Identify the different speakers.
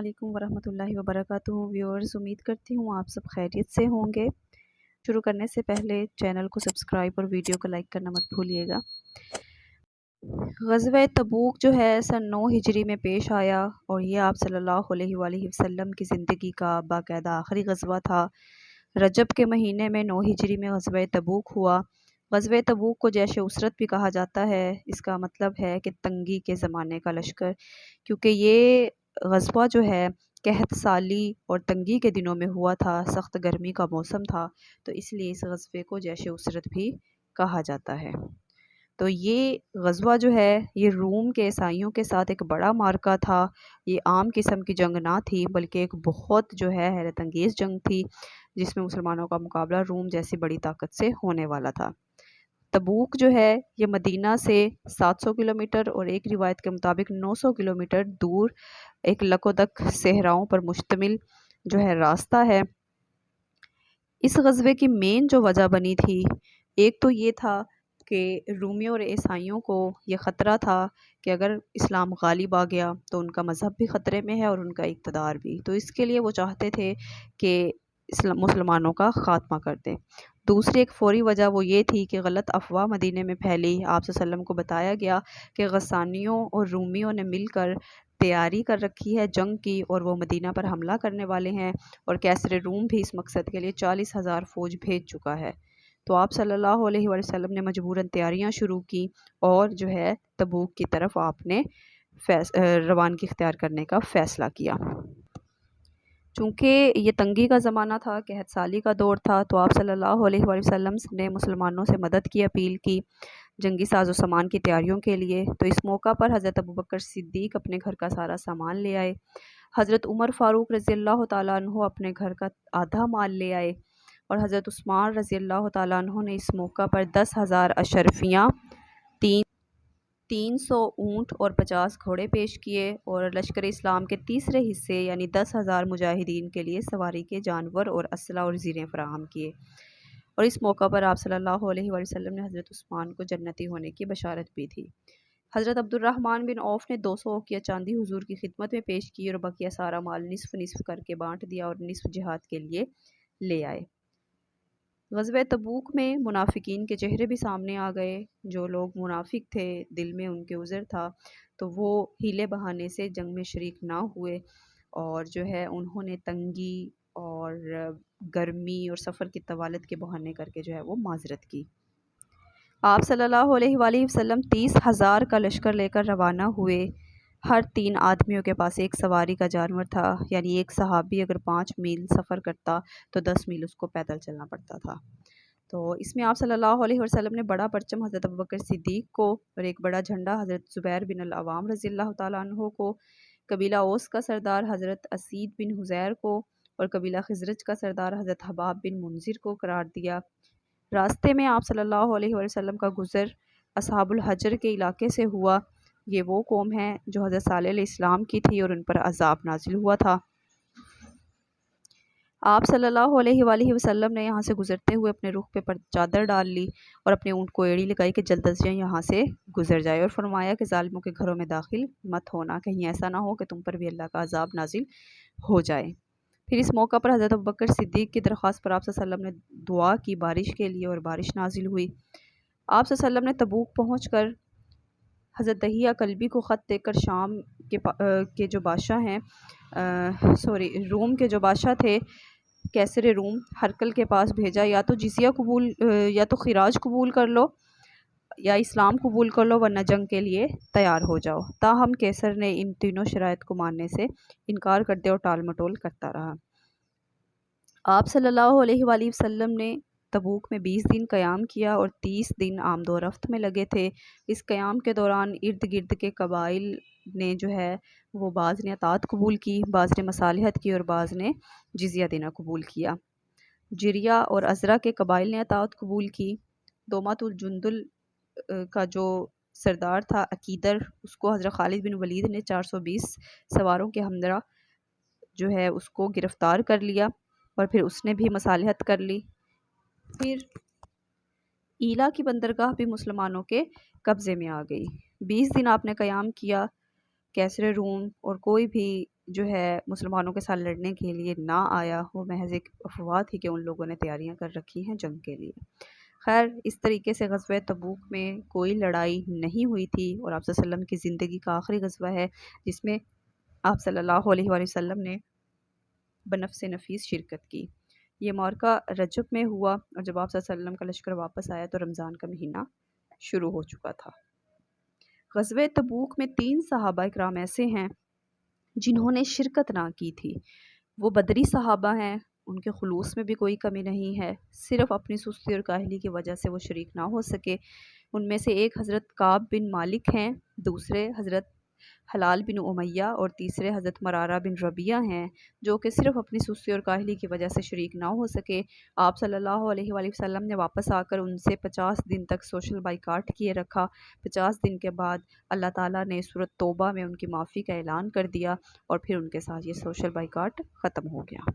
Speaker 1: अस्सलामुअलैकुम वरहमतुल्लाहि वबरकातुहू। व्यूअर्स, उम्मीद करती हूँ आप सब खैरियत से होंगे। शुरू करने से पहले चैनल को सब्सक्राइब और वीडियो को लाइक करना मत भूलिएगा। ग़ज़वा तबूक जो है सन 9 हिजरी में पेश आया और ये आप सल्लल्लाहु अलैहि वसल्लम की ज़िंदगी का बाकायदा आखिरी ग़ज़वा था। रजब के महीने में 9 हिजरी में ग़ज़वा तबूक हुआ। ग़ज़वा तबूक को जैश उसरत भी कहा जाता है। इसका मतलब है कि तंगी के ज़माने का लश्कर, क्योंकि ये ग़ज़वा जो है कहत साली और तंगी के दिनों में हुआ था। सख्त गर्मी का मौसम था, तो इसलिए इस ग़ज़वे को जैश उसरत भी कहा जाता है। तो ये ग़ज़वा जो है ये रूम के ईसाइयों के साथ एक बड़ा मार्का था। ये आम किस्म की जंग ना थी, बल्कि एक बहुत जो है हैरत अंगेज़ जंग थी, जिसमें मुसलमानों का मुकाबला रूम जैसी बड़ी ताकत से होने वाला था। तबूक जो है ये मदीना से 700 किलोमीटर और एक रिवायत के मुताबिक 900 किलोमीटर दूर एक लकोदक सहराओं पर मुश्तमिल जो है रास्ता है। इस ग़ज़वे की मेन जो वजह बनी थी, एक तो ये था कि रूमियों और ईसाइयों को ये ख़तरा था कि अगर इस्लाम गालिब आ गया तो उनका मज़हब भी ख़तरे में है और उनका इक़्तिदार भी। तो इसके लिए वो चाहते थे कि मुसलमानों का ख़ात्मा कर दें। दूसरी एक फ़ौरी वजह वो ये थी कि गलत अफ़वाह मदीने में फैली। आप सल्लल्लाहु अलैहि वसल्लम को बताया गया कि गस्सानियों और रूमियों ने मिलकर तैयारी कर रखी है जंग की और वो मदीना पर हमला करने वाले हैं, और कैसर रूम भी इस मकसद के लिए 40,000 फ़ौज भेज चुका है। तो आप सल्लल्लाहु अलैहि वसल्लम ने मजबूरन तैयारियां शुरू की और जो है तबूक की तरफ आपने रवानगी इख्तियार करने का फ़ैसला किया। चूँकि ये तंगी का ज़माना था, कहत साली का दौर था, तो आप सल्लल्लाहु अलैहि वसल्लम ने मुसलमानों से मदद की अपील की जंगी साजो सामान की तैयारियों के लिए। तो इस मौका पर हज़रत अबू बकर सिद्दीक़ अपने घर का सारा सामान ले आए। हज़रत उमर फ़ारूक रज़ियल्लाहु ताला अन्हु अपने घर का आधा माल ले आए और हज़रत उस्मान रज़ियल्लाहु ताला अन्हु ने इस मौका पर 10,000 अशरफियाँ, 300 ऊँट और 50 घोड़े पेश किए और लश्कर इस्लाम के तीसरे हिस्से यानी 10,000 मुजाहिदीन के लिए सवारी के जानवर और असला और ज़ीरें फ़राहम किए। और इस मौका पर आप सल्लल्लाहु अलैहि वसल्लम ने हज़रत उस्मान को जन्नती होने की बशारत भी थी। हज़रत अब्दुर्रहमान बिन औफ़ ने 200 औकिया चांदी हुजूर की खिदमत में पेश की और बकिया सारा माल निस्फ़ निस्फ़ करके बाँट दिया और निस्फ़ जिहाद के लिए ले आए। ग़ज़वा तबूक में मुनाफिकीन के चेहरे भी सामने आ गए। जो लोग मुनाफिक थे, दिल में उनके उज़र था, तो वो हीले बहाने से जंग में शरीक ना हुए और जो है उन्होंने तंगी और गर्मी और सफ़र की तवालत के बहाने करके जो है वो माज़रत की। आप सल्लल्लाहु अलैहि वसल्लम 30,000 का लश्कर लेकर रवाना हुए। हर 3 आदमियों के पास एक सवारी का जानवर था, यानी एक सहाबी अगर 5 मील सफ़र करता तो 10 मील उसको पैदल चलना पड़ता था। तो इसमें आप सल्लल्लाहु अलैहि वसल्लम ने बड़ा परचम हज़रत अबू बकर सिद्दीक़ को और एक बड़ा झंडा हज़रत ज़ुबैर बिन अल-अवाम रज़ियल्लाहु ताला अन्हु को, कबीला औस का सरदार हज़रत असीद बिन हुज़ैर को और कबीला खिज़रज का सरदार हज़रत हबाब बिन मुंज़िर को करार दिया। रास्ते में आप सल्लल्लाहु अलैहि वसल्लम का गुज़र असहाबुल हजर के इलाके से हुआ। ये वो कौम है जो हज़रत सालेह अलैहिस्सलाम की थी और उन पर अज़ाब नाज़िल हुआ था। आप सल्लल्लाहु अलैहि वसल्लम ने यहाँ से गुज़रते हुए अपने रुख पे चादर डाल ली और अपने ऊँट को एड़ी लगाई कि जल्द अज़ जल्द यहाँ से गुज़र जाए, और फरमाया कि ज़ालिमों के घरों में दाखिल मत होना, कहीं ऐसा ना हो कि तुम पर भी अल्लाह का अज़ाब नाज़िल हो जाए। फिर इस मौका पर हज़रत अबू बकर सिद्दीक़ की दरख्वास्त पर आप सल्लल्लाहु अलैहि वसल्लम ने दुआ की बारिश के लिए और बारिश नाज़िल हुई। आप सल्लल्लाहु अलैहि वसल्लम ने तबूक पहुँचकर हज़रत दहिया कल्बी को ख़त देकर शाम के जो बादशाह हैं रूम के जो बादशाह थे कैसर रूम हरकल के पास भेजा, या तो जिज़िया कबूल या तो खिराज कबूल कर लो या इस्लाम कबूल कर लो, वरना जंग के लिए तैयार हो जाओ। ताहम कैसर ने इन तीनों शराइत को मानने से इनकार कर दिया और टाल मटोल करता रहा। आप सल्लल्लाहु अलैहि वसल्लम ने तबूक में 20 दिन क़याम किया और 30 दिन आमद व रफ्त में लगे थे। इस क़याम के दौरान इर्द गिर्द के कबाइल ने जो है वो बाज़ ने अतात कबूल की, बाज़ ने मसालिहत की और बाज़ ने जिज़िया देना कबूल किया। जिरिया और अज़रा के कबाइल ने अतात कबूल की। दोमातुल जुंदुल का जो सरदार था अकीदर, उसको हज़रत खालिद बिन वलीद ने 420 सवारों के हमरा जो है उसको गिरफ़्तार कर लिया और फिर उसने भी मसालिहत कर ली। फिर ईला की बंदरगाह भी मुसलमानों के कब्ज़े में आ गई। 20 दिन आपने क़याम किया। कैसर रूम और कोई भी جو ہے مسلمانوں کے ساتھ لڑنے کے لیے نہ آیا، وہ محض ایک افواہ تھی کہ ان لوگوں نے تیاریاں کر رکھی ہیں جنگ کے لیے۔ خیر اس طریقے سے غزوہ تبوک میں کوئی لڑائی نہیں ہوئی تھی، اور آپ صلی اللہ علیہ وسلم کی زندگی کا آخری غزوہ ہے جس میں آپ صلی اللہ علیہ وآلہ وسلم نے بنفس نفیس شرکت کی۔ یہ معرکہ رجب میں ہوا، اور جب آپ صلی اللہ علیہ وسلم کا لشکر واپس آیا تو رمضان کا مہینہ شروع ہو چکا تھا۔ غزوہ تبوک میں 3 صحابہ اکرام ایسے ہیں جنہوں نے شرکت نہ کی تھی۔ وہ بدری صحابہ ہیں، ان کے خلوص میں بھی کوئی کمی نہیں ہے، صرف اپنی سستی اور کاہلی کی وجہ سے وہ شریک نہ ہو سکے۔ ان میں سے ایک حضرت کعب بن مالک ہیں، دوسرے حضرت حلال بن امیہ اور تیسرے حضرت مرارہ بن ربیعہ ہیں، جو کہ صرف اپنی سستی اور کاہلی کی وجہ سے شریک نہ ہو سکے۔ آپ صلی اللہ علیہ وآلہ وسلم نے واپس آ کر ان سے 50 دن تک سوشل بائیکاٹ کیے رکھا۔ 50 دن کے بعد اللہ تعالیٰ نے سورۃ توبہ میں ان کی معافی کا اعلان کر دیا، اور پھر ان کے ساتھ یہ سوشل بائیکاٹ ختم ہو گیا۔